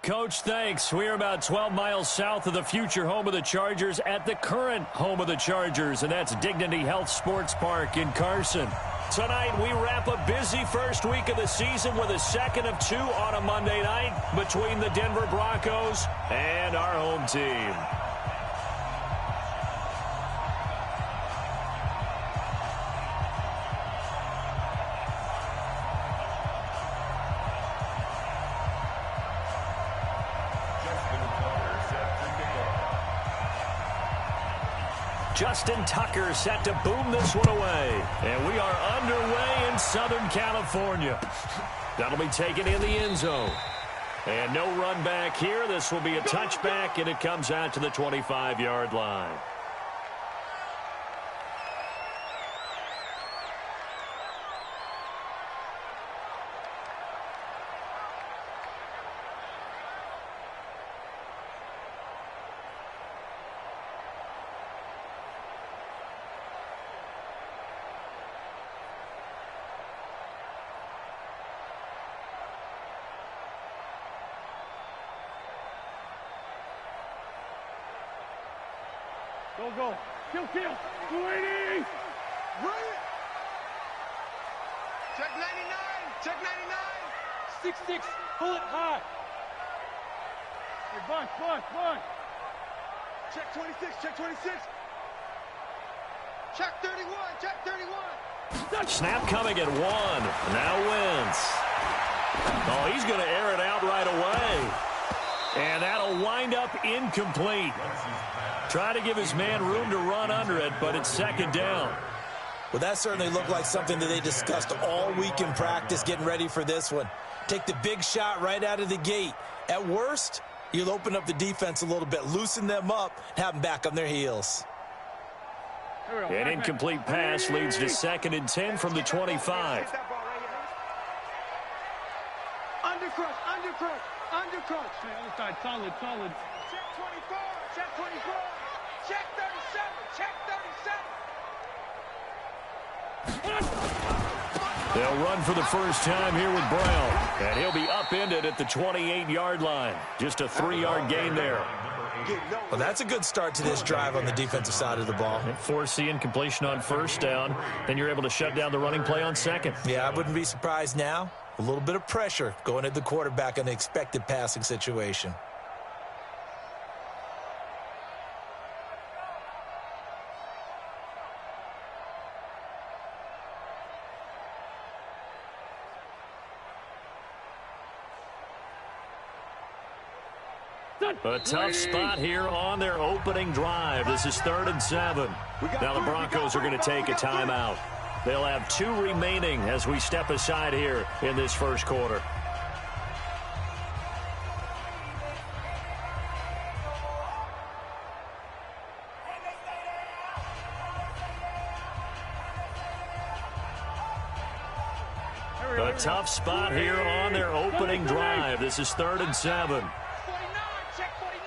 Coach, thanks. We are about 12 miles south of the future home of the Chargers at the current home of the Chargers, and that's Dignity Health Sports Park in Carson. Tonight, we wrap a busy first week of the season with a second of two on a Monday night between the Denver Broncos and our home team. Justin Tucker set to boom this one away. And we are underway in Southern California. That'll be taken in the end zone. And no run back here. This will be a touchback, and it comes out to the 25-yard line. Go. Kill. 280. Run it. Check 99. 6-6. Pull it high. Hey, Bunch. Check 26. Check 31. Snap coming at one. Now Wentz. Oh, he's going to air it out right away. And that'll wind up incomplete. Try to give his man room to run under it, but it's second down. Well, that certainly looked like something that they discussed all week in practice getting ready for this one. Take the big shot right out of the gate. At worst, you'll open up the defense a little bit, loosen them up, and have them back on their heels. An incomplete pass leads to 2nd and 10 from the 25. Undercrush. Other side, solid. Check 24. Check 37. They'll run for the first time here with Brown. And he'll be upended at the 28-yard line. Just a 3-yard gain there. Well, that's a good start to this drive on the defensive side of the ball. Force the incompletion on first down. Then you're able to shut down the running play on second. Yeah, I wouldn't be surprised now. A little bit of pressure going at the quarterback in the expected passing situation. A tough spot here on their opening drive. This is 3rd and 7. Now the Broncos are going to take a timeout. They'll have 2 remaining as we step aside here in this first quarter. A tough spot here on their opening drive. This is 3rd and 7. Check 49.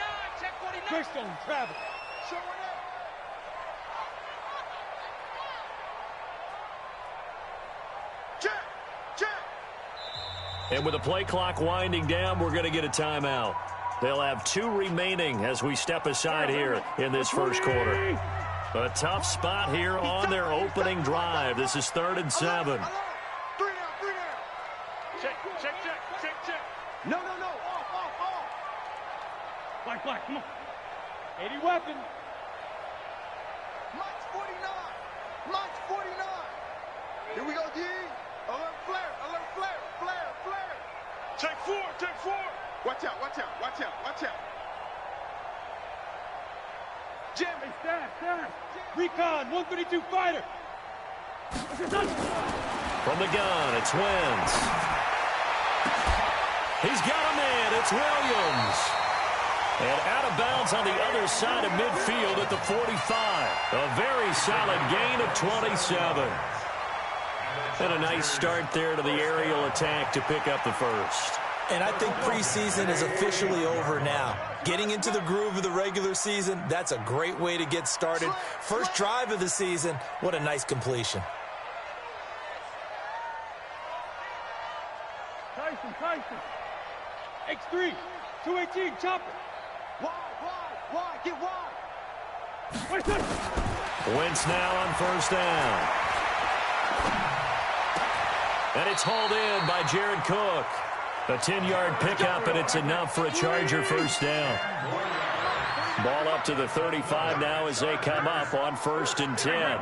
Christian Travis. Showing up. Check. And with the play clock winding down, we're going to get a timeout. They'll have 2 remaining as we step aside here in this first quarter. A tough spot here on their opening drive. This is 3rd and 7. Check. No. Off. Black, come on. 80 weapon. Mike's 49. Here we go, D. Alert flare. Take four. Watch out. Jim, staff. Recon, 132 fighter. From the gun, it's Wentz. He's got a man. It's Williams. And out of bounds on the other side of midfield at the 45. A very solid gain of 27. And a nice start there to the aerial attack to pick up the first. And I think preseason is officially over now. Getting into the groove of the regular season, that's a great way to get started. First drive of the season, what a nice completion. Tyson. X3. 218, chop it. Wide, get wide. Wentz now on first down. And it's hauled in by Jared Cook. A 10-yard pickup, and it's enough for a Charger first down. Ball up to the 35 now as they come up on 1st and 10.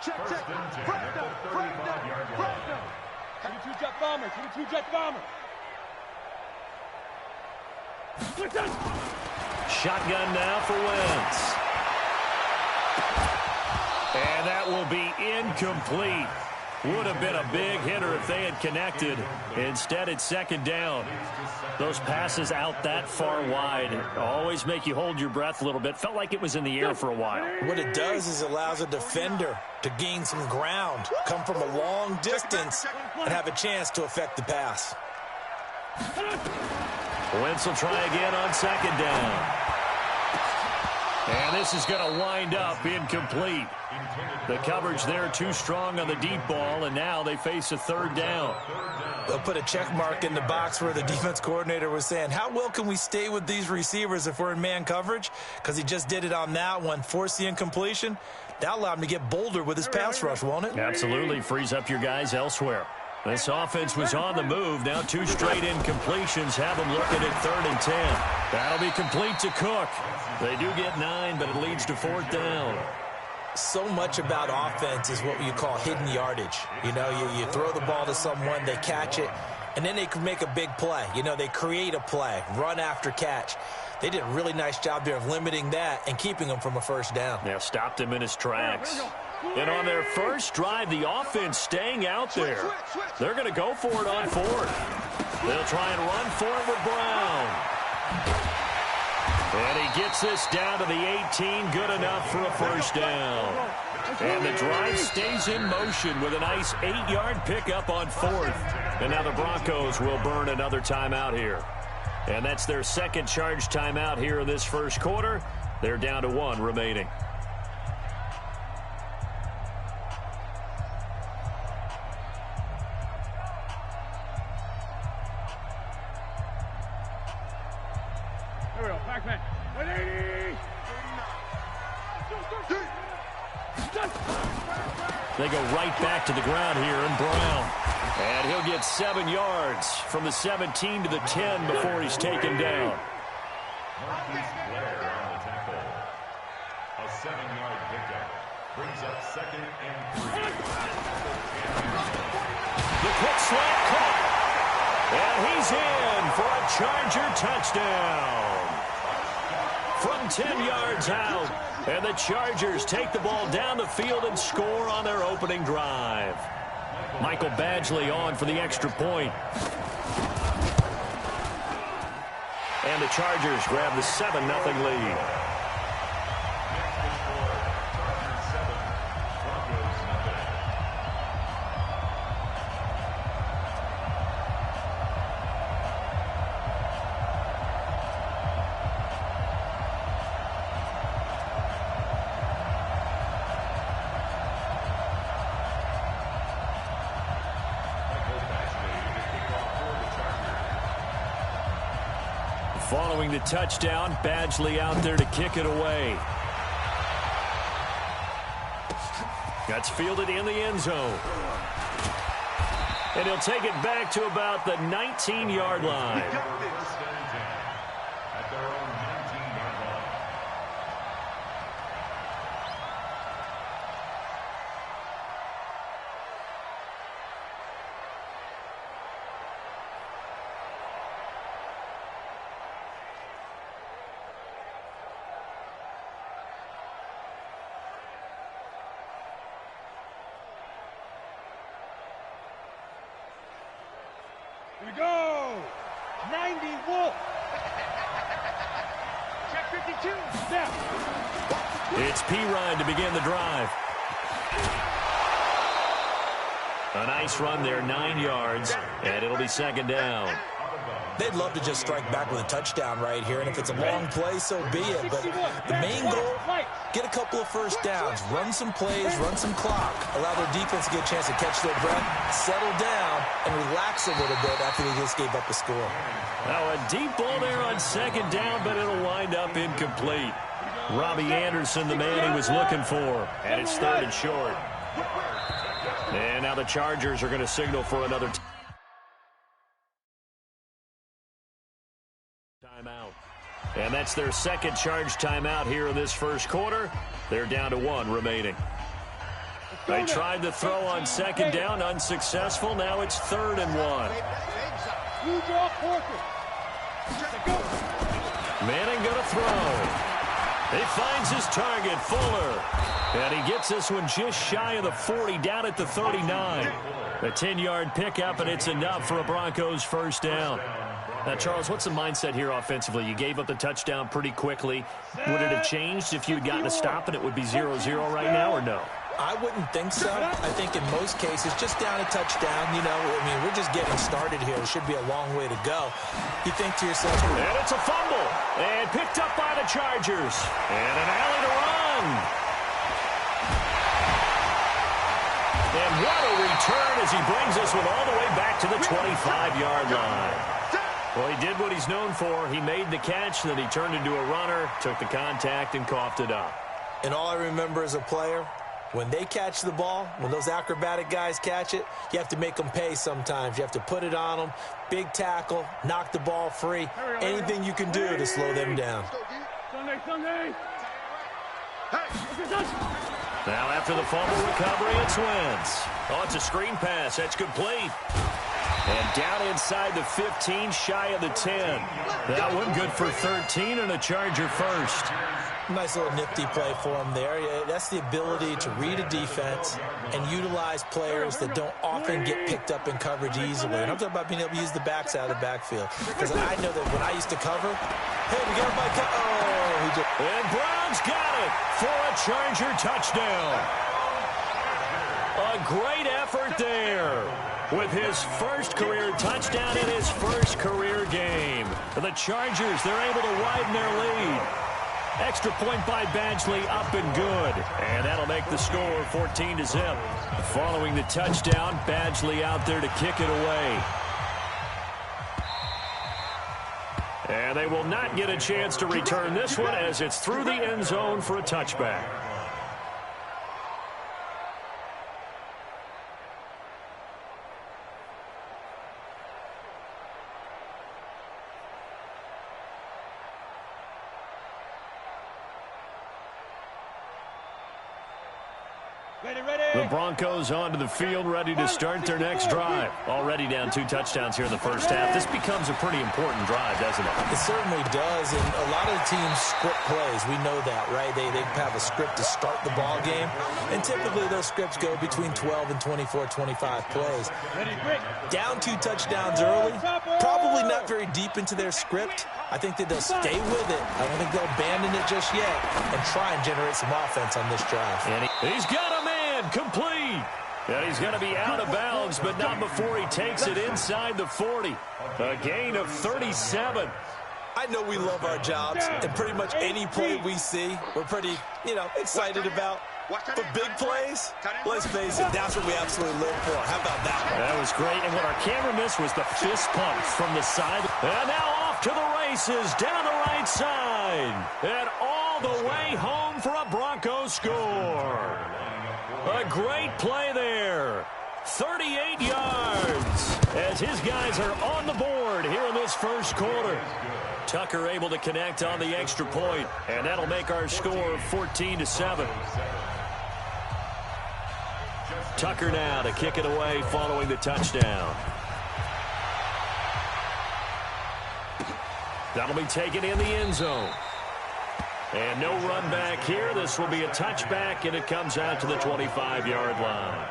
Check. 22 jet bomber, 22 jet bomber. Shotgun now for Wentz. And that will be incomplete. Would have been a big hitter if they had connected. Instead, it's 2nd down. Those passes out that far wide always make you hold your breath a little bit. Felt like it was in the air for a while. What it does is allows a defender to gain some ground, come from a long distance, and have a chance to affect the pass. Wentz will try again on 2nd down. And this is going to wind up incomplete. The coverage there too strong on the deep ball, and now they face a 3rd down. They'll put a check mark in the box where the defense coordinator was saying, how well can we stay with these receivers if we're in man coverage? Because he just did it on that one, forced the incompletion. That allowed him to get bolder with his pass rush, won't it? Absolutely. Frees up your guys elsewhere. This offense was on the move. Now 2 straight incompletions have them looking at 3rd and 10. That'll be complete to Cook. They do get 9, but it leads to 4th down. So much about offense is what you call hidden yardage. You know, you throw the ball to someone, they catch it, and then they can make a big play. You know, they create a play, run after catch. They did a really nice job there of limiting that and keeping him from a 1st down. Yeah, stopped him in his tracks. And on their first drive, the offense staying out there. They're going to go for it on 4th. They'll try and run for it with Brown. And he gets this down to the 18, good enough for a 1st down. And the drive stays in motion with a nice 8-yard pickup on 4th. And now the Broncos will burn another timeout here. And that's their 2nd charge timeout here in this 1st quarter. They're down to 1 remaining. They go right back to the ground here in Brown. And he'll get 7 yards from the 17 to the 10 before he's taken down. A 7-yard pickup brings up 2nd and 3. The quick slant caught. And he's in for a Charger touchdown. From 10 yards out. And the Chargers take the ball down the field and score on their opening drive. Michael Badgley on for the extra point. And the Chargers grab the 7-0 lead. Following the touchdown, Badgley out there to kick it away. That's fielded in the end zone. And he'll take it back to about the 19-yard line. At their own 19-yard line. Here we go. 90 Wolf. Check 52. Step. It's P-Ryan to begin the drive. A nice run there, 9 yards, and it'll be 2nd down. They'd love to just strike back with a touchdown right here, and if it's a long play, so be it. But the main goal, get a couple of 1st downs, run some plays, run some clock, allow their defense to get a chance to catch their breath, settle down, and relax a little bit after they just gave up a score. Now a deep ball there on second down, but it'll wind up incomplete. Robbie Anderson, the man he was looking for, and it's third and short. And now the Chargers are going to signal for another timeout. And that's their second charge timeout here in this first quarter. They're down to 1 remaining. They tried to throw on second down, unsuccessful. Now it's 3rd and 1. Manning going to throw. He finds his target, Fuller. And he gets this one just shy of the 40, down at the 39. A 10-yard pickup, and it's enough for a Broncos first down. Now, Charles, what's the mindset here offensively? You gave up the touchdown pretty quickly. Would it have changed if you had gotten a stop and it would be 0-0 right now, or no? I wouldn't think so. I think in most cases, just down a touchdown, you know, I mean, we're just getting started here. It should be a long way to go. You think to yourself, and it's a fumble, and picked up by the Chargers. And an alley to run. And what a return as he brings this one all the way back to the 25-yard line. Well, he did what he's known for. He made the catch, then he turned into a runner, took the contact, and coughed it up. And all I remember as a player, when they catch the ball, when those acrobatic guys catch it, you have to make them pay sometimes. You have to put it on them, big tackle, knock the ball free, anything you can do to slow them down. Now after the fumble recovery, it's Wentz. Oh, it's a screen pass. That's complete. And down inside the 15, shy of the 10. That one good for 13 and a Charger first. Nice little nifty play for him there. Yeah, that's the ability to read a defense and utilize players that don't often get picked up in coverage easily. And I'm talking about being able to use the backs out of the backfield. Because I know that when I used to cover, hey, we got my And Brown's got it for a Charger touchdown. A great effort there with his first career touchdown in his first career game. The Chargers, they're able to widen their lead. Extra point by Badgley, up and good. And that'll make the score 14-0. Following the touchdown, Badgley out there to kick it away. And they will not get a chance to return this one as it's through the end zone for a touchback. The Broncos onto the field, ready to start their next drive. Already down 2 touchdowns here in the first half. This becomes a pretty important drive, doesn't it? It certainly does, and a lot of the teams script plays. We know that, right? They have a script to start the ball game, and typically those scripts go between 12 and 24, 25 plays. Down 2 touchdowns early, probably not very deep into their script. I think that they'll stay with it. I don't think they'll abandon it just yet and try and generate some offense on this drive. And he's got a man complete. And he's going to be out of bounds, but not before he takes it inside the 40. A gain of 37. I know we love our jobs, and pretty much any play we see, we're pretty, excited about. But big plays, let's face it, that's what we absolutely live for. How about that one? That was great, and what our camera missed was the fist pump from the side. And now off to the races, down the right side. And all the way home for a Broncos score. A great play there. 38 yards as his guys are on the board here in this first quarter. Tucker able to connect on the extra point, and that'll make our score 14-7. Tucker now to kick it away following the touchdown. That'll be taken in the end zone. And no run back here. This will be a touchback, and it comes out to the 25-yard line.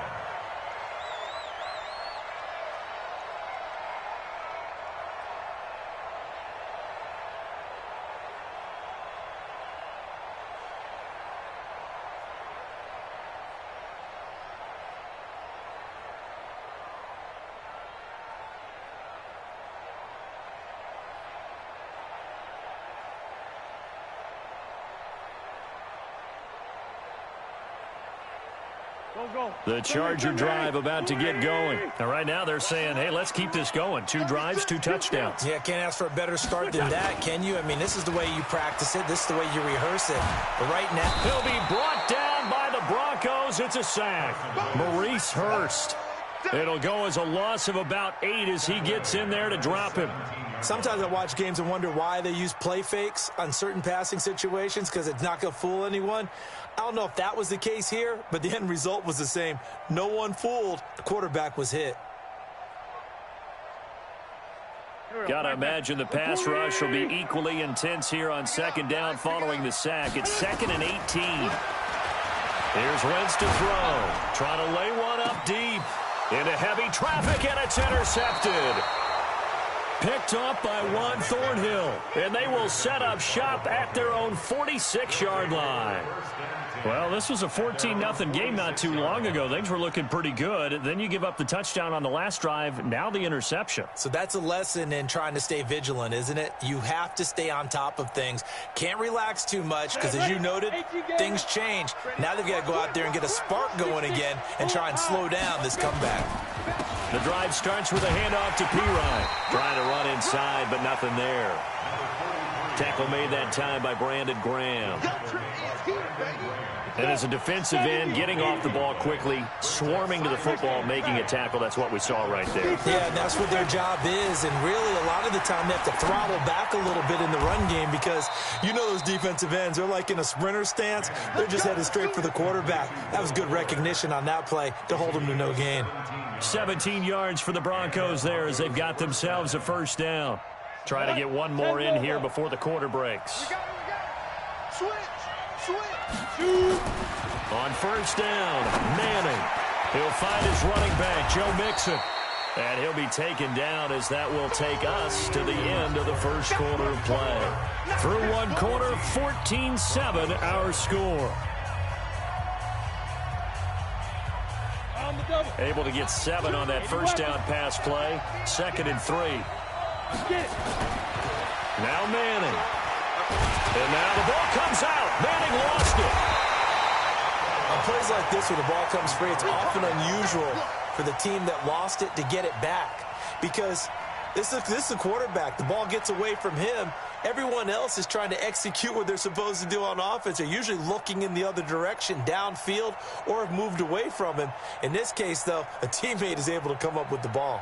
The Charger drive about to get going. And right now they're saying, hey, let's keep this going. 2 drives, 2 touchdowns. Yeah, can't ask for a better start than that, can you? I mean, this is the way you practice it. This is the way you rehearse it. But right now, he'll be brought down by the Broncos. It's a sack. Maurice Hurst. It'll go as a loss of about 8 as he gets in there to drop him. Sometimes I watch games and wonder why they use play fakes on certain passing situations, because it's not going to fool anyone. I don't know if that was the case here, but the end result was the same. No one fooled. The quarterback was hit. Gotta imagine the pass rush will be equally intense here on 2nd down following the sack. It's 2nd and 18. Here's Wentz to throw. Trying to lay one up deep. Into heavy traffic, and it's intercepted. Picked off by Juan Thornhill. And they will set up shop at their own 46-yard line. Well, this was a 14-0 game not too long ago. Things were looking pretty good. Then you give up the touchdown on the last drive. Now the interception. So that's a lesson in trying to stay vigilant, isn't it? You have to stay on top of things. Can't relax too much because, as you noted, things change. Now they've got to go out there and get a spark going again and try and slow down this comeback. The drive starts with a handoff to Pirine. Trying to run inside, but nothing there. Tackle made that time by Brandon Graham. And as a defensive end, getting off the ball quickly, swarming to the football, making a tackle. That's what we saw right there. Yeah, and that's what their job is. And really, a lot of the time, they have to throttle back a little bit in the run game because you know those defensive ends, they're like in a sprinter stance. They're just headed straight for the quarterback. That was good recognition on that play to hold them to no gain. 17 yards for the Broncos there as they've got themselves a 1st down. Trying to get one more in here before the quarter breaks. On 1st down, Manning. He'll find his running back, Joe Mixon. And he'll be taken down as that will take us to the end of the 1st quarter of play. Through 1 quarter, 14-7 our score. Able to get 7 on that 1st down pass play. 2nd and 3. Now Manning. And now the ball comes out. Manning lost it. On plays like this where the ball comes free, it's often unusual for the team that lost it to get it back. Because this is the quarterback. The ball gets away from him. Everyone else is trying to execute what they're supposed to do on offense. They're usually looking in the other direction, downfield, or have moved away from him. In this case, though, a teammate is able to come up with the ball.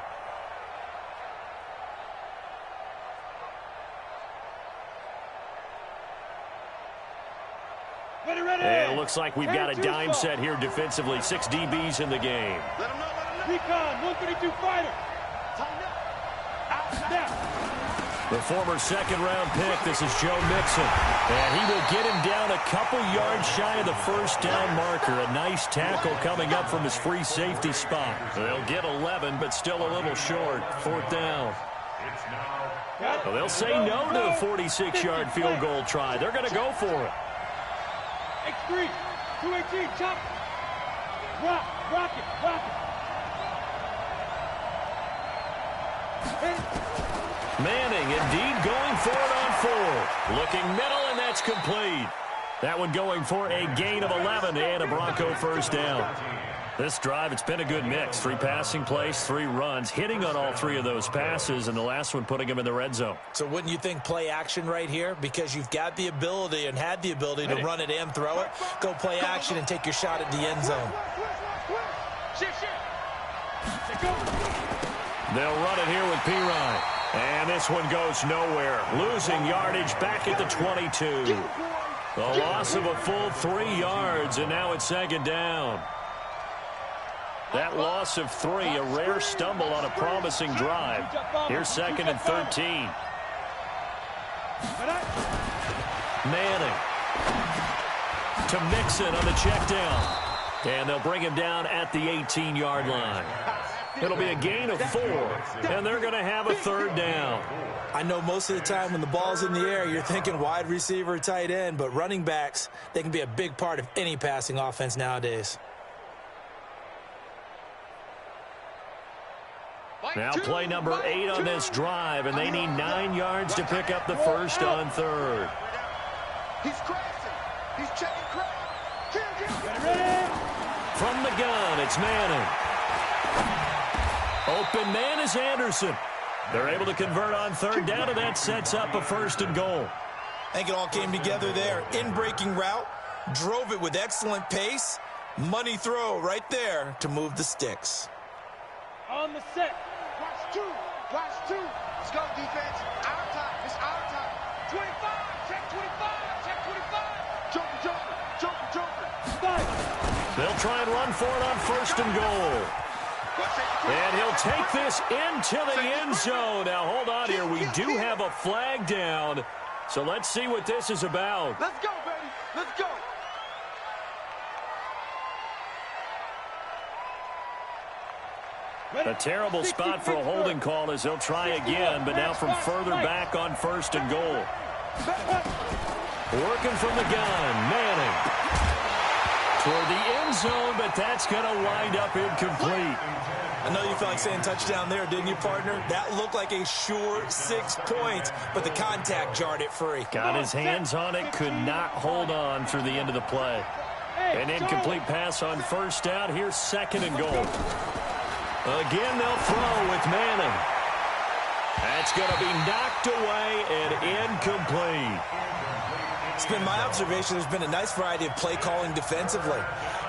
And it looks like we've got a dime set here defensively. 6 DBs in the game. Recon, 132 fighter. The former 2nd-round pick, this is Joe Mixon. And he will get him down a couple yards shy of the 1st down marker. A nice tackle coming up from his free safety spot. They'll get 11, but still a little short. 4th down. Well, they'll say no to the 46-yard field goal try. They're going to go for it. X3, 218, chop. Rock it. Manning indeed going for it on 4. Looking middle, and that's complete. That one going for a gain of 11 and a Bronco 1st down. This drive, it's been a good mix. 3 passing plays, 3 runs, hitting on all 3 of those passes, and the last one putting them in the red zone. So wouldn't you think play action right here? Because you've got the ability and had the ability to run it and throw it. Go play action and take your shot at the end zone. They'll run it here with Pirine. And this one goes nowhere. Losing yardage back at the 22. The loss of a full 3 yards, and now it's 2nd down. That loss of 3, a rare stumble on a promising drive. Here's 2nd and 13. Manning to Mixon on the check down. And they'll bring him down at the 18-yard line. It'll be a gain of 4, and they're going to have a 3rd down. I know most of the time when the ball's in the air, you're thinking wide receiver, tight end, but running backs, they can be a big part of any passing offense nowadays. Now play number 8 on this drive, and they need 9 yards to pick up the 1st on 3rd. He's crashing. He's checking crash. From the gun. It's Manning. Open man is Anderson. They're able to convert on third down, and that sets up a 1st and goal. I think it all came together there. In-breaking route, drove it with excellent pace. Money throw right there to move the sticks. On the set. Watch 2. Watch 2. Let's go, defense. Our time. It's our time. 25. Check 25. Check 25. Joker, joker. Joker, joker. Fight. They'll try and run for it on 1st and goal. And he'll take this into the end zone. Now, hold on here. We do have a flag down. So let's see what this is about. Let's go, baby. Let's go. A terrible spot for a holding call as they'll try again, but now from further back on 1st and goal. Working from the gun, Manning. Toward the end zone, but that's going to wind up incomplete. I know you felt like saying touchdown there, didn't you, partner? That looked like a sure 6 points, but the contact jarred it free. Got his hands on it, could not hold on through the end of the play. An incomplete pass on 1st down. Here's 2nd and goal. Again, they'll throw with Manning. That's going to be knocked away and incomplete. It's been my observation there's been a nice variety of play calling defensively.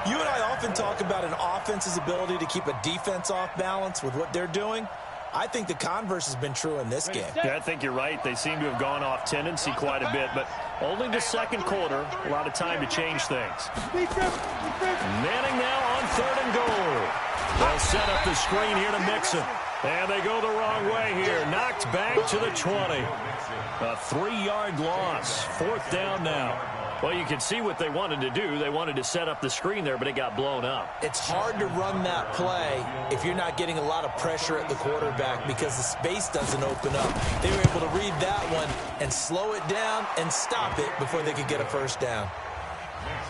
You and I often talk about an offense's ability to keep a defense off balance with what they're doing. I think the converse has been true in this game. Yeah, I think you're right. They seem to have gone off tendency quite a bit, but only the 2nd quarter, a lot of time to change things. Manning now on 3rd and goal. They'll set up the screen here to Mixon. And they go the wrong way here. Knocked back to the 20. A 3-yard loss. 4th down now. Well, you can see what they wanted to do. They wanted to set up the screen there, but it got blown up. It's hard to run that play if you're not getting a lot of pressure at the quarterback because the space doesn't open up. They were able to read that one and slow it down and stop it before they could get a 1st down.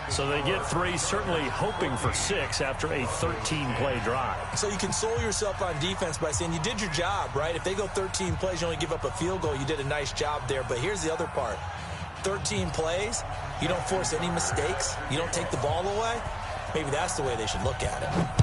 So they get 3, certainly hoping for 6 after a 13-play drive. So you console yourself on defense by saying you did your job, right? If they go 13 plays, you only give up a field goal, you did a nice job there. But here's the other part. 13 plays, you don't force any mistakes, you don't take the ball away. Maybe that's the way they should look at it.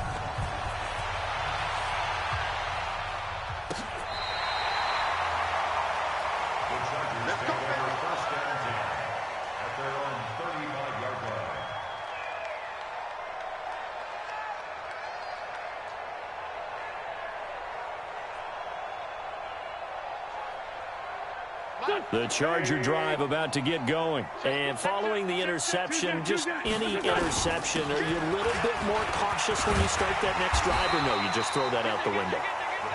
The Charger drive about to get going. And following the interception, just any interception, are you a little bit more cautious when you start that next drive, or no, you just throw that out the window?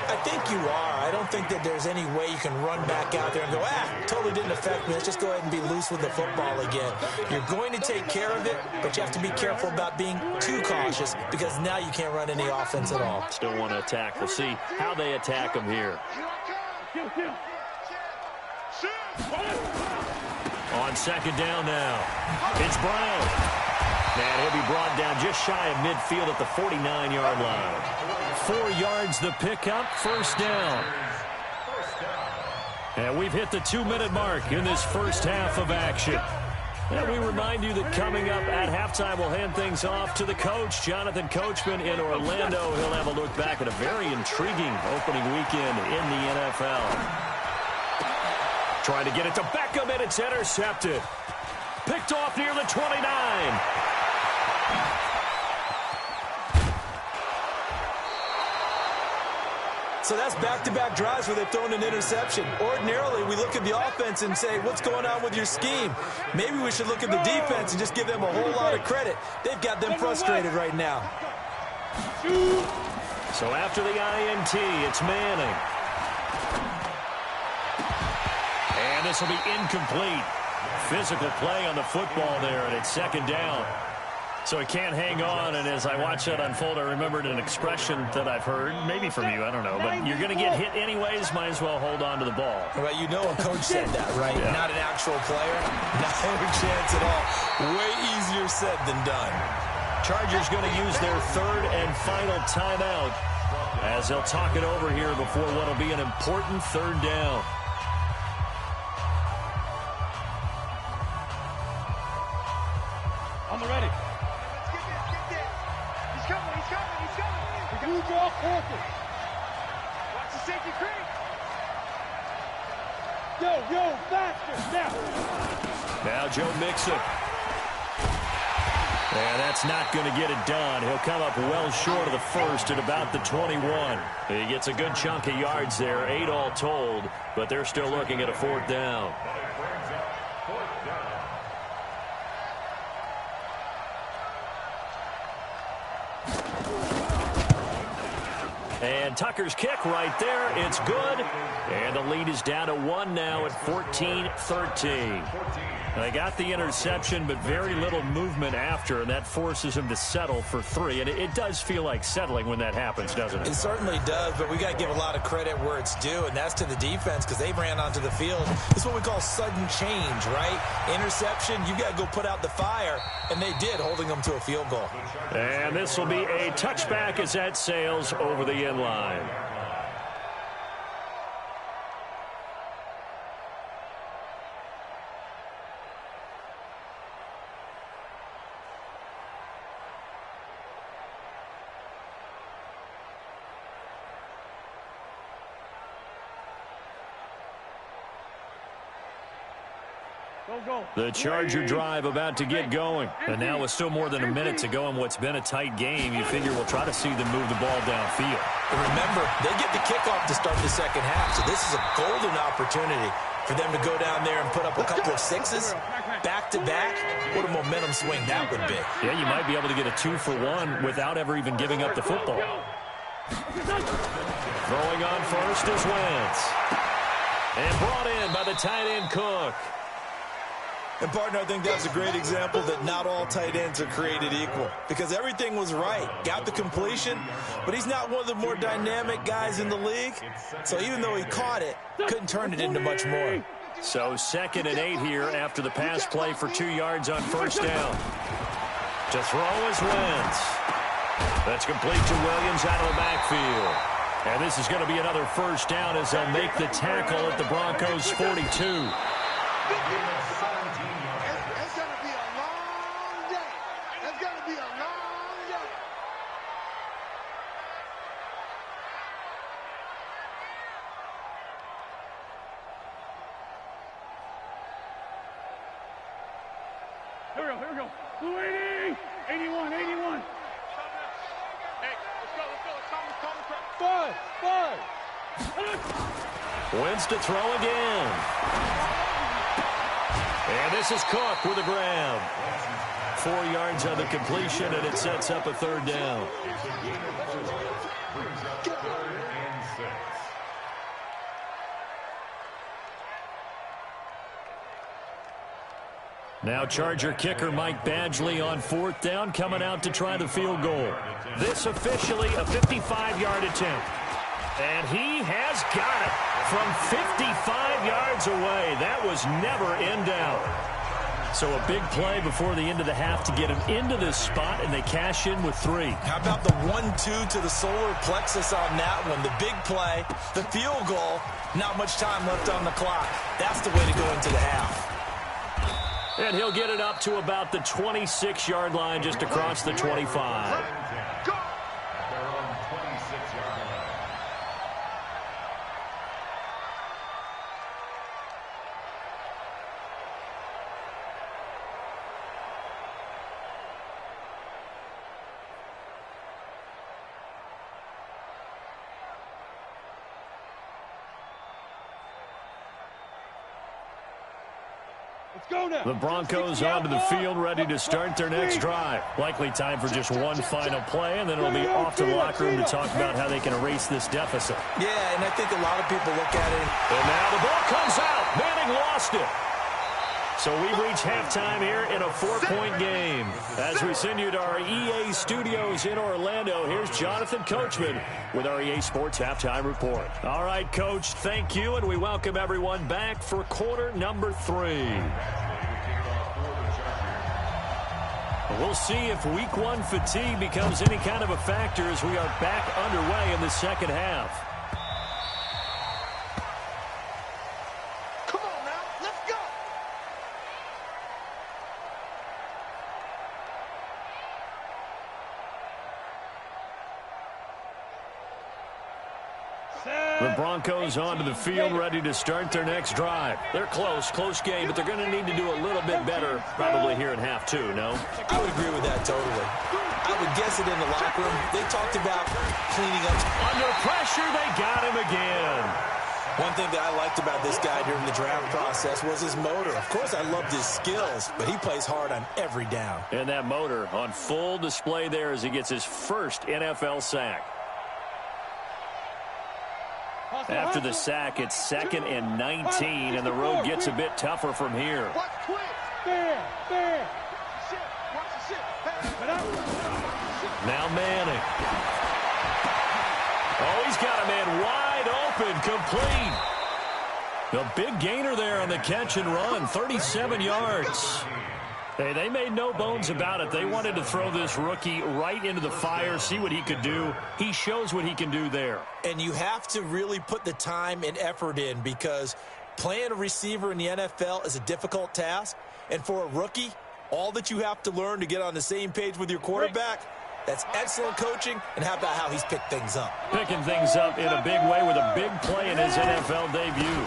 I think you are. I don't think that there's any way you can run back out there and go, totally didn't affect me. Let's just go ahead and be loose with the football again. You're going to take care of it, but you have to be careful about being too cautious because now you can't run any offense at all. Still want to attack. We'll see how they attack them here. On 2nd down now, it's Brown. And he'll be brought down just shy of midfield at the 49-yard line. 4 yards the pickup, 1st down. And we've hit the 2-minute mark in this first half of action. And we remind you that coming up at halftime, we'll hand things off to the coach, Jonathan Coachman in Orlando. He'll have a look back at a very intriguing opening weekend in the NFL. Trying to get it to Beckham, and it's intercepted. Picked off near the 29. So that's back-to-back drives where they've thrown an interception. Ordinarily, we look at the offense and say, what's going on with your scheme? Maybe we should look at the defense and just give them a whole lot of credit. They've got them frustrated right now. So after the INT, it's Manning. And this will be incomplete. Physical play on the football there, and it's 2nd down. So he can't hang on, and as I watch that unfold, I remembered an expression that I've heard, maybe from you, I don't know, but you're going to get hit anyways, might as well hold on to the ball. Right, you know a coach said that, right? Yeah. Not an actual player. No chance at all. Way easier said than done. Chargers going to use their 3rd and final timeout as they'll talk it over here before what will be an important 3rd down. I'm ready. Let's get this. He's coming. Blue ball corker. Watch the safety creep. Yo, faster, now. Now Joe Mixon. And that's not going to get it done. He'll come up well short of the first at about the 21. He gets a good chunk of yards there, 8 all told, but they're still looking at a 4th down. And Tucker's kick right there. It's good. And the lead is down to 1 now at 14-13. They got the interception, but very little movement after, and that forces him to settle for 3. And it does feel like settling when that happens, doesn't it? It certainly does, but we got to give a lot of credit where it's due, and that's to the defense because they ran onto the field. It's what we call sudden change, right? Interception, you got to go put out the fire, and they did, holding them to a field goal. And this will be a touchback as that sails over the end line. The Charger drive about to get going. And now with still more than a minute to go in what's been a tight game, you figure we'll try to see them move the ball downfield. And remember, they get the kickoff to start the second half, so this is a golden opportunity for them to go down there and put up a couple of 6s back-to-back. What a momentum swing that would be. Yeah, you might be able to get a 2-for-1 without ever even giving up the football. Throwing on first is Wentz. And brought in by the tight end Cook. And, partner, I think that's a great example that not all tight ends are created equal because everything was right. Got the completion, but he's not one of the more dynamic guys in the league. So even though he caught it, couldn't turn it into much more. So 2nd and 8 here after the pass play for 2 yards on first down. To throw is Wentz. That's complete to Williams out of the backfield. And this is going to be another first down as they'll make the tackle at the Broncos' 42. Here we go. Blue 80. 81. Hey, let's go. Let's come. 5. Wentz to throw again. And this is Cook with a grab. 4 yards on the completion, and it sets up a 3rd down. Now Charger kicker Mike Badgley on 4th down, coming out to try the field goal. This officially a 55-yard attempt. And he has got it from 55 yards away. That was never in doubt. So a big play before the end of the half to get him into this spot, and they cash in with 3. How about the 1-2 to the solar plexus on that one? The big play, the field goal, not much time left on the clock. That's the way to go into the half. And he'll get it up to about the 26-yard line, just across the 25. The Broncos onto the field, ready to start their next drive. Likely time for just one final play, and then it'll be off to the locker room to talk about how they can erase this deficit. Yeah, and I think a lot of people look at it. And now the ball comes out. Manning lost it. So we reach halftime here in a 4-point game. As we send you to our EA studios in Orlando, here's Jonathan Coachman with our EA Sports Halftime Report. All right, Coach, thank you, and we welcome everyone back for quarter number 3. We'll see if week 1 fatigue becomes any kind of a factor as we are back underway in the second half. The Broncos onto the field, ready to start their next drive. They're close game, but they're going to need to do a little bit better probably here in half two, no? I would agree with that totally. I would guess it in the locker room. They talked about cleaning up. Under pressure, they got him again. One thing that I liked about this guy during the draft process was his motor. Of course, I loved his skills, but he plays hard on every down. And that motor on full display there as he gets his first NFL sack. After the sack, it's 2nd and 19, and the road gets a bit tougher from here. Now Manning. Oh, he's got a man wide open, complete. The big gainer there on the catch and run, 37 yards. Hey, they made no bones about it. They wanted to throw this rookie right into the fire, see what he could do. He shows what he can do there. And you have to really put the time and effort in because playing a receiver in the NFL is a difficult task. And for a rookie, all that you have to learn to get on the same page with your quarterback, that's excellent coaching. And how about how he's picked things up? Picking things up in a big way with a big play in his NFL debut.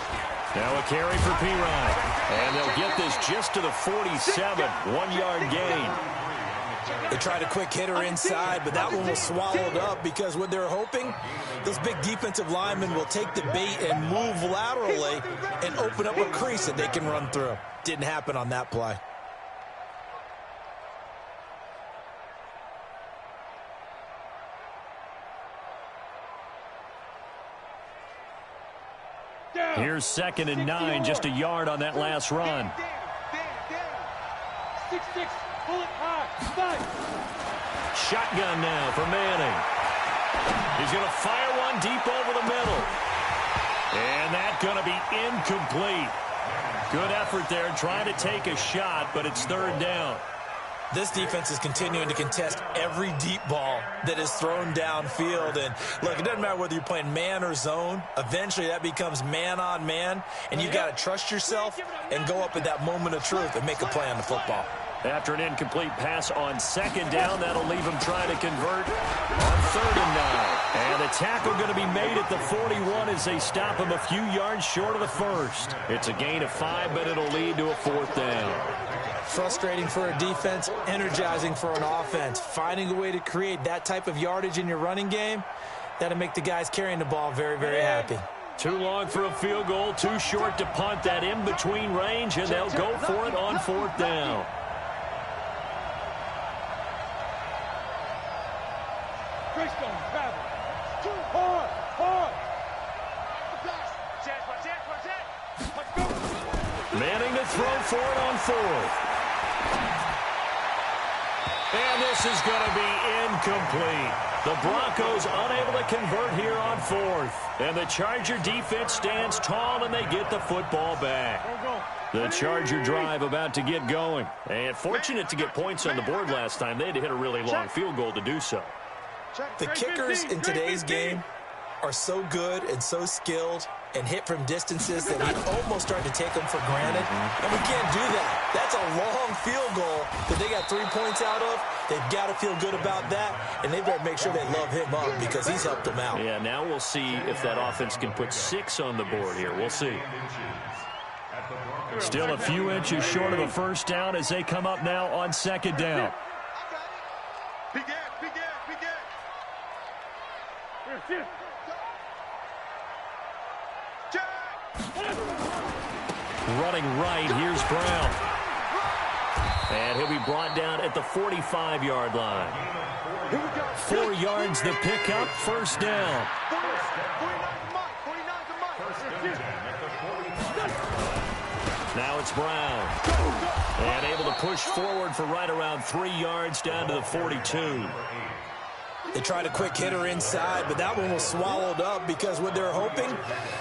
Now a carry for Pirine. And they'll get this just to the 47, 1-yard gain. They tried a quick hitter inside, but that one was swallowed up because what they're hoping, those big defensive linemen will take the bait and move laterally and open up a crease that they can run through. Didn't happen on that play. Here's 2nd and 9, just a yard on that last run. 6-6, bullet high, 5. Shotgun now for Manning. He's going to fire one deep over the middle. And that's going to be incomplete. Good effort there, trying to take a shot, but it's 3rd down. This defense is continuing to contest every deep ball that is thrown downfield. And, look, it doesn't matter whether you're playing man or zone. Eventually, that becomes man-on-man, and you've got to trust yourself and go up at that moment of truth and make a play on the football. After an incomplete pass on 2nd down, that'll leave him trying to convert on 3rd and 9. And the tackle going to be made at the 41 as they stop him a few yards short of the first. It's a gain of 5, but it'll lead to a 4th down. Frustrating for a defense, energizing for an offense. Finding a way to create that type of yardage in your running game, that'll make the guys carrying the ball very, very happy. Too long for a field goal, too short to punt. That in-between range, and they'll go for it on 4th down. Manning to throw for it on 4th. And this is going to be incomplete. The Broncos unable to convert here on 4th. And the Charger defense stands tall, and they get the football back. The Charger drive about to get going. And fortunate to get points on the board last time. They had to hit a really long field goal to do so. The kickers in today's game are so good and so skilled and hit from distances that we almost start to take them for granted. And we can't do that. That's a long field goal that they got 3 points out of. They've got to feel good about that, and they better make sure they love him up because he's helped them out. Yeah, now we'll see if that offense can put 6 on the board here. We'll see. Still a few inches short of a 1st down as they come up now on 2nd down. Running right, here's Brown. And he'll be brought down at the 45-yard line. 4 yards the pickup, 1st down. Now it's Brown. And able to push forward for right around 3 yards down to the 42. They tried a quick hitter inside, but that one was swallowed up because what they're hoping,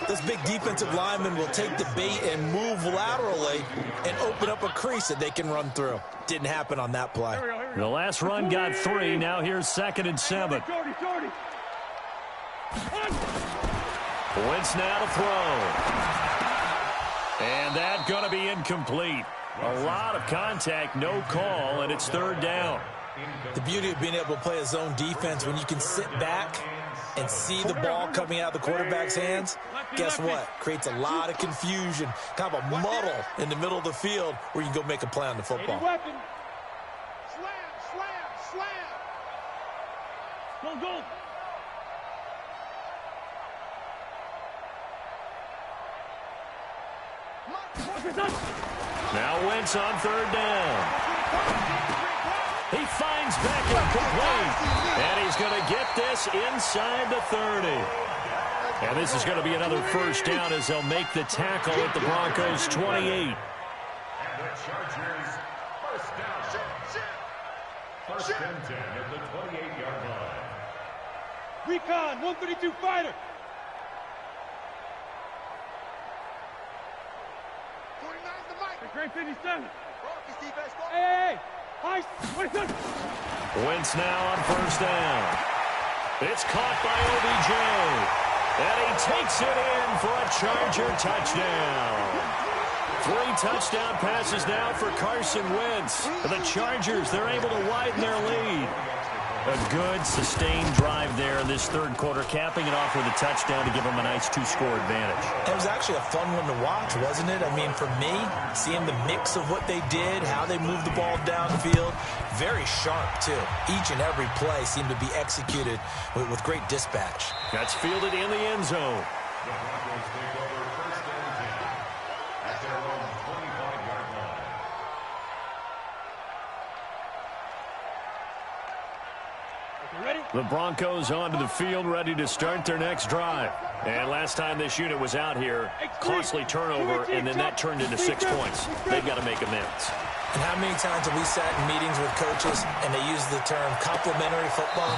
this big defensive lineman will take the bait and move laterally and open up a crease that they can run through. Didn't happen on that play. The last run got 3. Now here's 2nd and 7. Wentz now to throw. And that's going to be incomplete. A lot of contact, no call, and it's 3rd down. The beauty of being able to play a zone defense when you can sit back and see the ball coming out of the quarterback's hands, guess what? Creates a lot of confusion, kind of a muddle in the middle of the field where you can go make a play on the football. Slam, slam, slam. Go. Now Wentz on third down. He finds Beckham complete. And he's going to get this inside the 30. And this is going to be another first down as they'll make the tackle at the Broncos' 28. And the Chargers, first down. First and 10 at the 28-yard line. Recon, 132 fighter. 49's the mic. Great 57. Hey. High. Wentz now on first down. It's caught by OBJ. And he takes it in for a Charger touchdown. 3 touchdown passes now for Carson Wentz. The Chargers, they're able to widen their lead. A good, sustained drive there in this third quarter, capping it off with a touchdown to give them a nice 2-score advantage. It was actually a fun one to watch, wasn't it? I mean, for me, seeing the mix of what they did, how they moved the ball downfield, very sharp, too. Each and every play seemed to be executed with great dispatch. That's fielded in the end zone. The Broncos take over first and 10 at their own 25-yard line. The Broncos onto the field, ready to start their next drive. And last time this unit was out here, costly turnover, and then that turned into 6 points. They've got to make amends. And how many times have we sat in meetings with coaches and they use the term complementary football?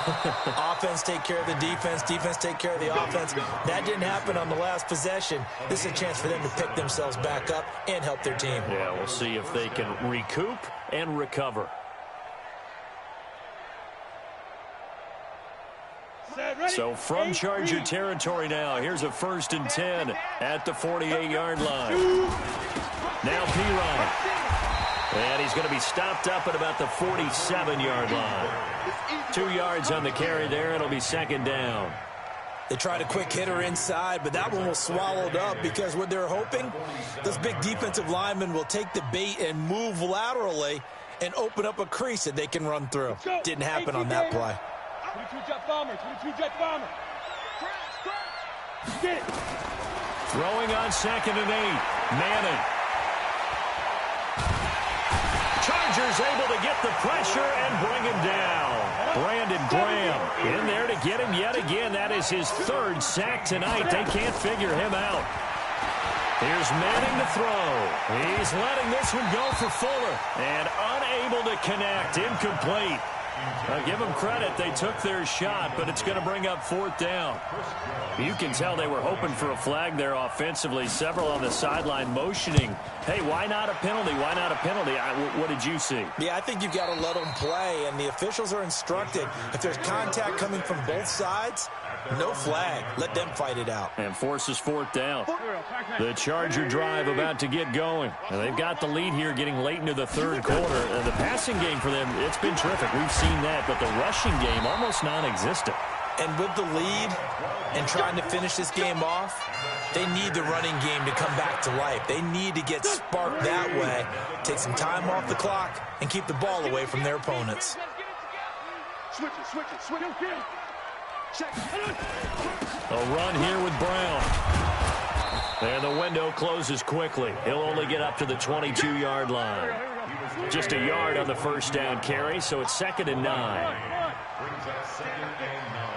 Offense take care of the defense, defense take care of the offense. That didn't happen on the last possession. This is a chance for them to pick themselves back up and help their team. Yeah, we'll see if they can recoup and recover. So from Charger territory now, here's a first and 10 at the 48-yard line. Now P-Ryan. And he's going to be stopped up at about the 47-yard line. 2 yards on the carry there. It'll be second down. They tried a quick hitter inside, but that one was swallowed up because what they're hoping, those big defensive linemen will take the bait and move laterally and open up a crease that they can run through. Didn't happen on that play. 22-jet bomber, 22-jet bomber. Get it. Throwing on second and 8. Manning. Chargers able to get the pressure and bring him down. Brandon Graham in there to get him yet again. That is his 3rd sack tonight. They can't figure him out. Here's Manning to throw. He's letting this one go for Fuller. And unable to connect. Incomplete. I'll give them credit. They took their shot, but it's going to bring up 4th down. You can tell they were hoping for a flag there offensively. Several on the sideline motioning. Hey, why not a penalty? Why not a penalty? What did you see? Yeah, I think you've got to let them play, and the officials are instructed. If there's contact coming from both sides, no flag. Let them fight it out. And forces 4th down. The Charger drive about to get going. And they've got the lead here getting late into the 3rd quarter. And the passing game for them, it's been terrific. We've seen that, but the rushing game almost non-existent. And with the lead and trying to finish this game off, they need the running game to come back to life. They need to get sparked that way, take some time off the clock, and keep the ball away from their opponents. Switch it. A run here with Brown. And the window closes quickly. He'll only get up to the 22-yard line. Just a yard on the first down carry, so it's 2nd and 9. Brings up 2nd and 9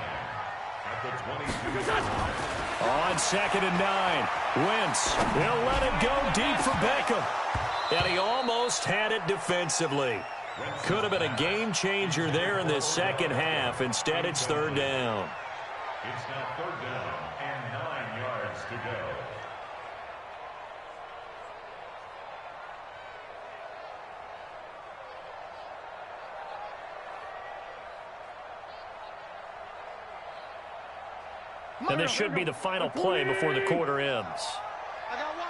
at the 22. On 2nd and 9, Wentz. He'll let it go deep for Beckham. And he almost had it defensively. Could have been a game changer there in this second half. Instead, it's 3rd down. It's now 3rd down and 9 yards to go. And this should be the final play before the quarter ends. I got one.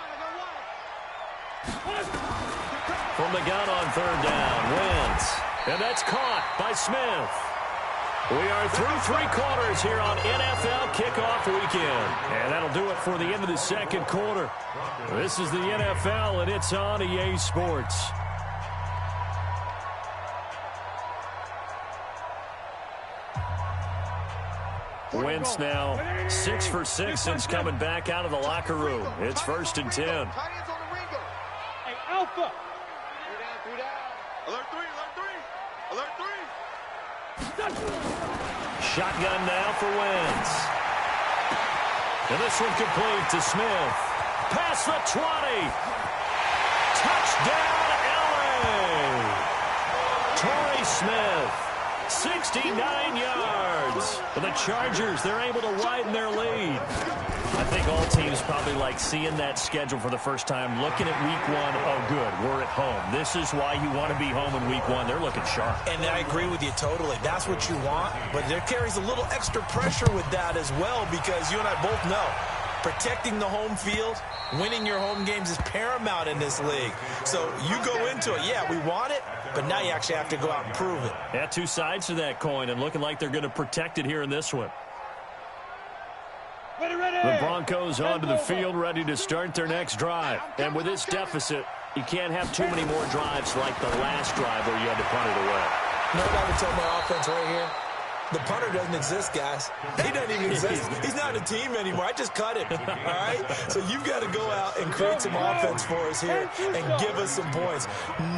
From the gun on 3rd down, Wentz. And that's caught by Smith. We are through 3 quarters here on NFL Kickoff Weekend. And that'll do it for the end of the second quarter. This is the NFL, and it's on EA Sports. Wentz now 6 for 6 since coming back out of the locker room. It's 1st and 10. Hey, Alpha. 3 down. Alert 3, alert 3. Alert 3. Shotgun now for Wentz. And this one complete to Smith. Past the 20. Touchdown, LA. Torrey Smith. 69 yards. For the Chargers, they're able to widen their lead. I think all teams probably like seeing that schedule for the first time, looking at week 1. Oh, good, we're at home. This is why you want to be home in week 1. They're looking sharp. And I agree with you totally. That's what you want. But there carries a little extra pressure with that as well, because you and I both know protecting the home field, winning your home games is paramount in this league. So you go into it, yeah, we want it, but now you actually have to go out and prove it. Yeah, 2 sides to that coin, and looking like they're going to protect it here in this one. Ready, ready. The Broncos onto the field, ready to start their next drive. And with this deficit, you can't have too many more drives like the last drive where you had to punt it away. You know what I would tell my offense right here? The punter doesn't exist, guys. He doesn't even exist. He's not a team anymore. I just cut it, all right? So you've got to go out and create some offense for us here and give us some points.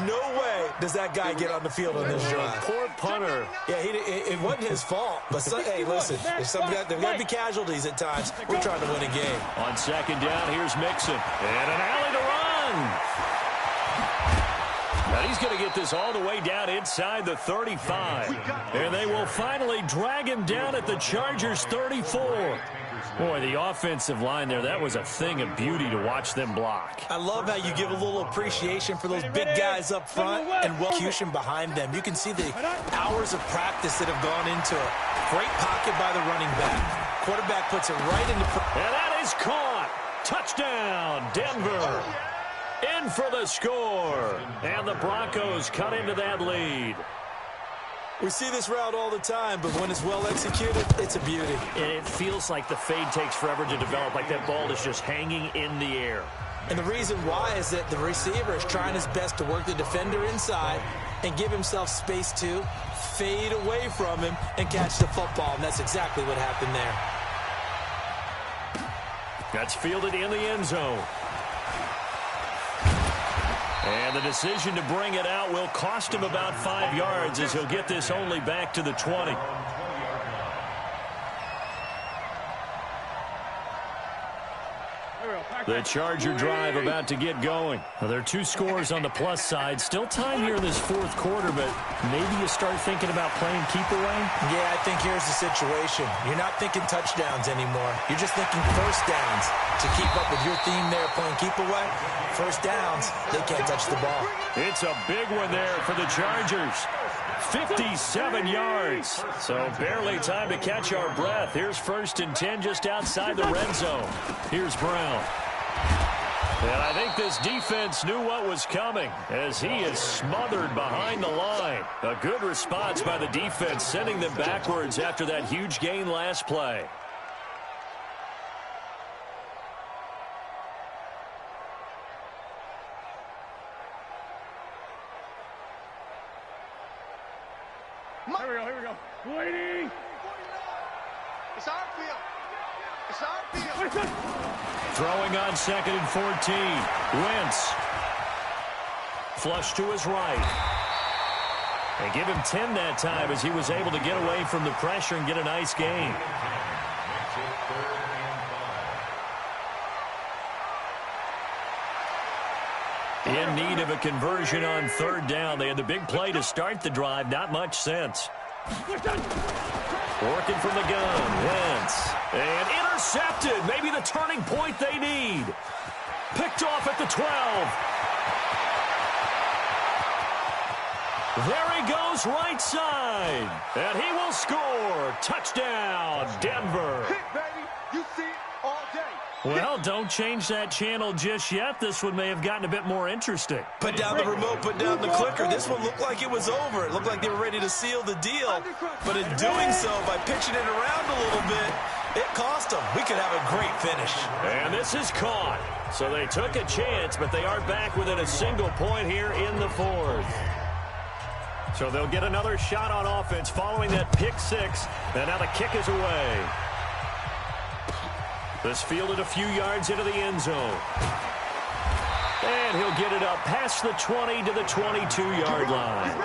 No way does that guy get on the field on this drive. Poor punter. Yeah, it wasn't his fault. But, hey, listen, there's got to be casualties at times. We're trying to win a game. On 2nd down, here's Mixon. And an alley to run. Now he's going to get this all the way down inside the 35. And they will finally drag him down at the Chargers' 34. Boy, the offensive line there, that was a thing of beauty to watch them block. I love how you give a little appreciation for those big guys up front and execution behind them. You can see the hours of practice that have gone into it. Great pocket by the running back. Quarterback puts it right into... And that is caught. Touchdown, Denver. In for the score. And the Broncos cut into that lead. We see this route all the time, but when it's well executed, it's a beauty. And it feels like the fade takes forever to develop, like that ball is just hanging in the air. And the reason why is that the receiver is trying his best to work the defender inside and give himself space to fade away from him and catch the football. And that's exactly what happened there. That's fielded in the end zone. And the decision to bring it out will cost him about 5 yards as he'll get this only back to the 20. The Charger drive about to get going. Well, there are 2 scores on the plus side. Still time here in this 4th quarter, but maybe you start thinking about playing keep away? Yeah, I think here's the situation. You're not thinking touchdowns anymore. You're just thinking first downs. To keep up with your theme there, playing keep away, first downs, they can't touch the ball. It's a big one there for the Chargers. 57 yards. So barely time to catch our breath. Here's 1st and 10 just outside the red zone. Here's Brown. And I think this defense knew what was coming as he is smothered behind the line. A good response by the defense, sending them backwards after that huge gain last play. Here we go. Waiting. It's our field. It's our field. Throwing on 2nd and 14. Wentz. Flush to his right. They give him 10 that time as he was able to get away from the pressure and get a nice gain. In need of a conversion on 3rd down. They had the big play to start the drive. Not much sense. Working from the gun. Wentz. And intercepted. Maybe the turning point they need. Picked off at the 12. There he goes right side. And he will score. Touchdown, Denver. Hit, baby. You see it all day. Well, don't change that channel just yet. This one may have gotten a bit more interesting. Put down the remote, put down the clicker. This one looked like it was over. It looked like they were ready to seal the deal. But in doing so, by pitching it around a little bit, it cost them. We could have a great finish. And this is caught. So they took a chance, but they are back within a single point here in the fourth. So they'll get another shot on offense following that pick six. And now the kick is away. This fielded a few yards into the end zone. And he'll get it up past the 20 to the 22-yard line.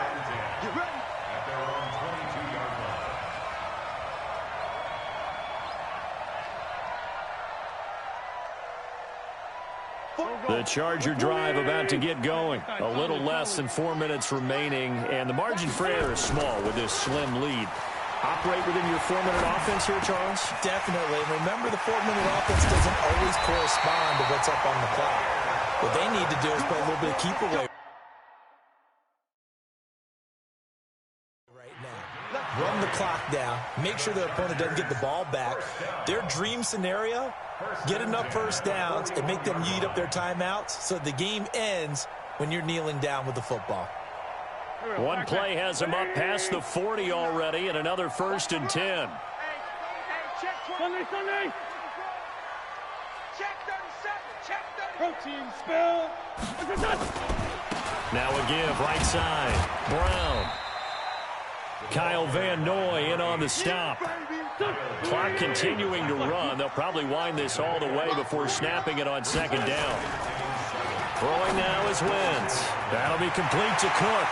The Charger drive about to get going. A little less than 4 minutes remaining, and the margin for error is small with this slim lead. Operate within your 4-minute offense here, Charles? Definitely. And remember, the 4-minute offense doesn't always correspond to what's up on the clock. What they need to do is play a little bit of keep away right now. Run the clock down. Make sure the opponent doesn't get the ball back. Their dream scenario, get enough first downs and make them eat up their timeouts so the game ends when you're kneeling down with the football. One play has him up past the 40 already, and another 1st and 10. Sunday. Check 37. Check 37. Protein spill. Now a give, right side. Brown. Kyle Van Noy in on the stop. Clock continuing to run. They'll probably wind this all the way before snapping it on 2nd down. Throwing now is Wentz. That'll be complete to Cook.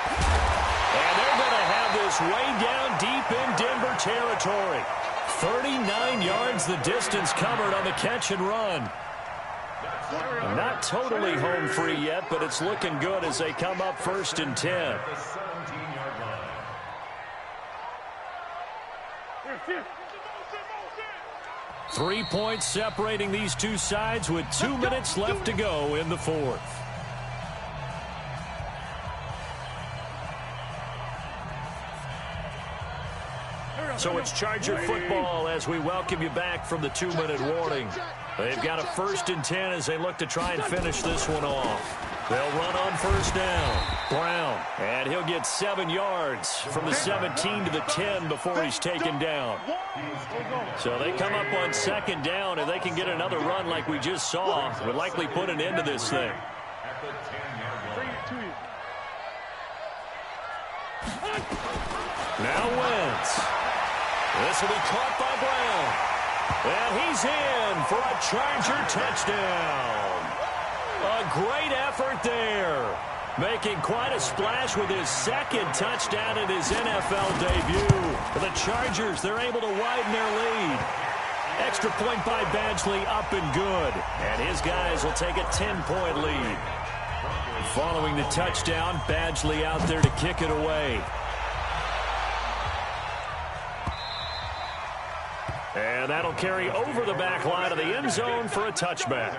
And they're going to have this way down deep in Denver territory. 39 yards the distance covered on the catch and run. Not totally home free yet, but it's looking good as they come up 1st and 10. 3 points separating these two sides with 2 minutes left to go in the fourth. So it's Charger football as we welcome you back from the 2-minute warning. They've got a 1st and 10 as they look to try and finish this one off. They'll run on 1st down. Brown, and he'll get 7 yards from the 17 to the 10 before he's taken down. So they come up on 2nd down, and they can get another run like we just saw. Would likely put an end to this thing. Now Wentz. This will be caught by Brown. And he's in for a Charger touchdown. A great effort there. Making quite a splash with his 2nd touchdown in his NFL debut. For the Chargers, they're able to widen their lead. Extra point by Badgley, up and good. And his guys will take a 10-point lead. Following the touchdown, Badgley out there to kick it away. And that'll carry over the back line of the end zone for a touchback.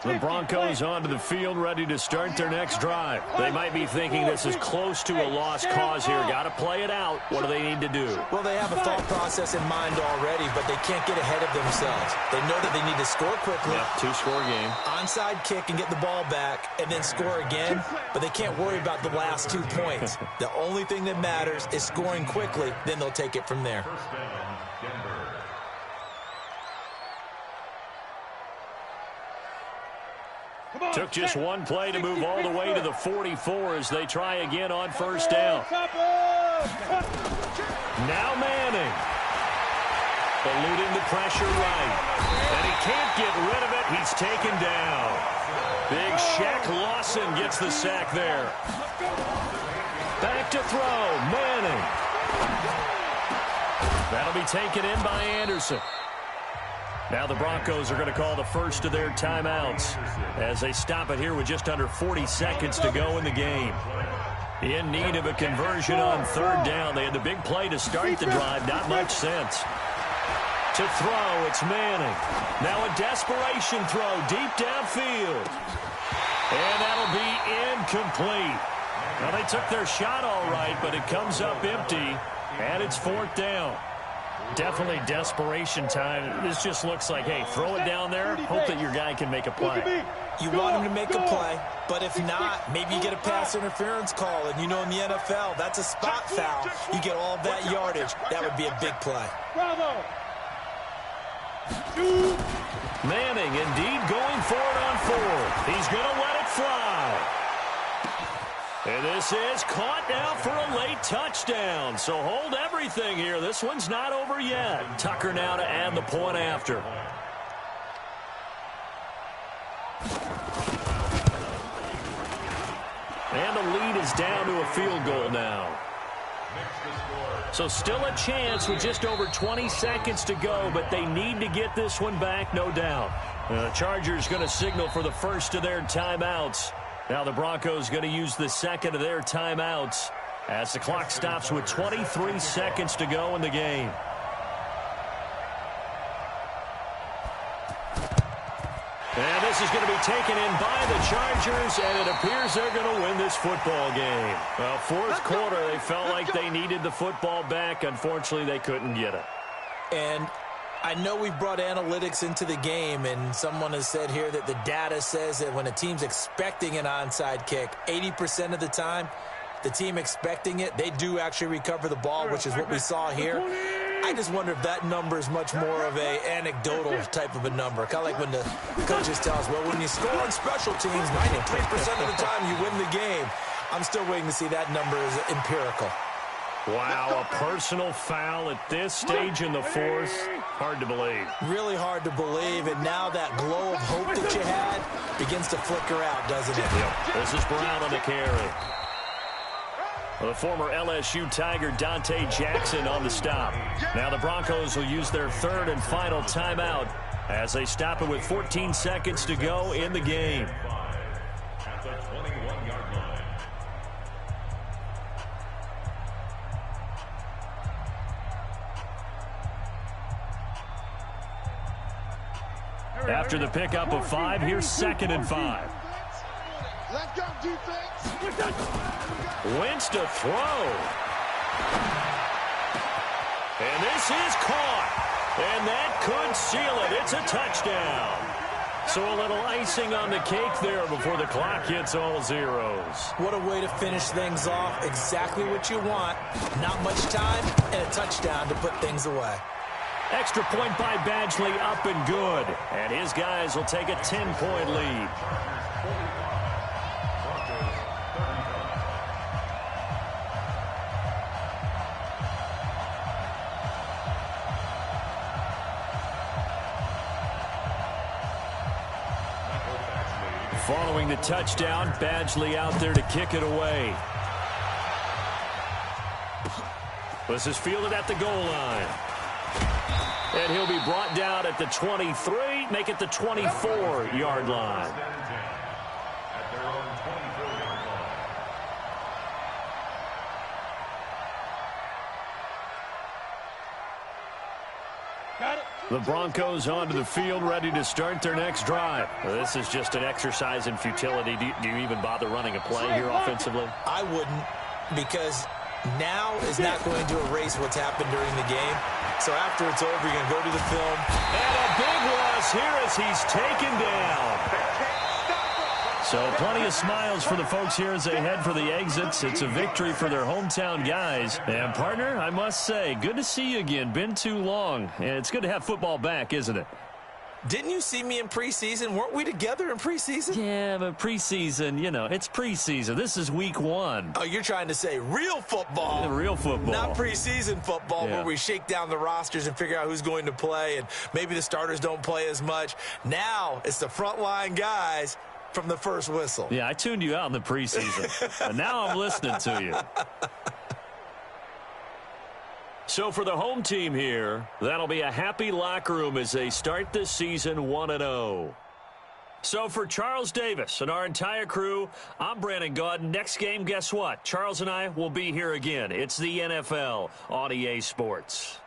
The Broncos onto the field, ready to start their next drive. They might be thinking this is close to a lost cause here. Got to play it out. What do they need to do? Well, they have a thought process in mind already, but they can't get ahead of themselves. They know that they need to score quickly. Yep, 2-score game. Onside kick and get the ball back and then score again, but they can't worry about the last 2 points. The only thing that matters is scoring quickly, then they'll take it from there. Took just one play to move all the way to the 44 as they try again on 1st down. Now Manning. Eluding the pressure right. And he can't get rid of it. He's taken down. Big Shaq Lawson gets the sack there. Back to throw. Manning. That'll be taken in by Anderson. Now the Broncos are going to call the first of their timeouts as they stop it here with just under 40 seconds to go in the game. In need of a conversion on 3rd down. They had the big play to start the drive. Not much sense. To throw, it's Manning. Now a desperation throw deep downfield. And that'll be incomplete. Well, they took their shot all right, but it comes up empty, and it's 4th down. Definitely desperation time. This just looks like, hey, throw it down there, hope that your guy can make a play. You want him to make a play, but if not, maybe you get a pass interference call, and you know in the NFL, that's a spot foul. You get all that yardage. That would be a big play. Bravo. Manning indeed going for it on 4th. He's going to let it fly. And this is caught now for a late touchdown. So hold everything here. This one's not over yet. Tucker now to add the point after. And the lead is down to a field goal now. So still a chance with just over 20 seconds to go, but they need to get this one back, no doubt. The Chargers going to signal for the first of their timeouts. Now the Broncos going to use the second of their timeouts as the clock stops with 23 seconds to go in the game. And this is going to be taken in by the Chargers, and it appears they're going to win this football game. Well, 4th quarter, they felt like they needed the football back. Unfortunately, they couldn't get it. And I know we've brought analytics into the game, and someone has said here that the data says that when a team's expecting an onside kick, 80% of the time, the team expecting it, they do actually recover the ball, which is what we saw here. I just wonder if that number is much more of a anecdotal type of a number. Kind of like when the coaches tell us, well, when you score on special teams, 93% of the time you win the game. I'm still waiting to see that number is empirical. Wow, a personal foul at this stage in the 4th. Hard to believe. Really hard to believe, and now that glow of hope that you had begins to flicker out, doesn't it? Yep. This is Brown on the carry. The former LSU Tiger Dante Jackson on the stop. Now the Broncos will use their 3rd and final timeout as they stop it with 14 seconds to go in the game. At the 21-yard line. After the pickup of 5, here's 2nd and 5. Let's go, defense. Wentz to throw. And this is caught. And that could seal it. It's a touchdown. So a little icing on the cake there before the clock hits all zeros. What a way to finish things off. Exactly what you want. Not much time and a touchdown to put things away. Extra point by Badgley, up and good. And his guys will take a 10-point lead. Following the touchdown, Badgley out there to kick it away. This is fielded at the goal line. And he'll be brought down at the 23, make it the 24-yard line. At their own 24-yard line. Got it. The Broncos onto the field, ready to start their next drive. This is just an exercise in futility. Do you even bother running a play here offensively? I wouldn't, because now is not going to erase what's happened during the game. So after it's over, you're going to go to the film. And a big loss here as he's taken down. So plenty of smiles for the folks here as they head for the exits. It's a victory for their hometown guys. And, partner, I must say, good to see you again. Been too long. And it's good to have football back, isn't it? Didn't you see me in preseason? Weren't we together in preseason? Yeah, but preseason, you know, it's preseason. This is week 1. Oh, you're trying to say real football. Real football. Not preseason football, Yeah. where we shake down the rosters and figure out who's going to play, and maybe the starters don't play as much. Now it's the frontline guys from the first whistle. Yeah, I tuned you out in the preseason. And now I'm listening to you. So for the home team here, that'll be a happy locker room as they start this season 1-0. So for Charles Davis and our entire crew, I'm Brandon Gaudin. Next game, guess what? Charles and I will be here again. It's the NFL on EA Sports.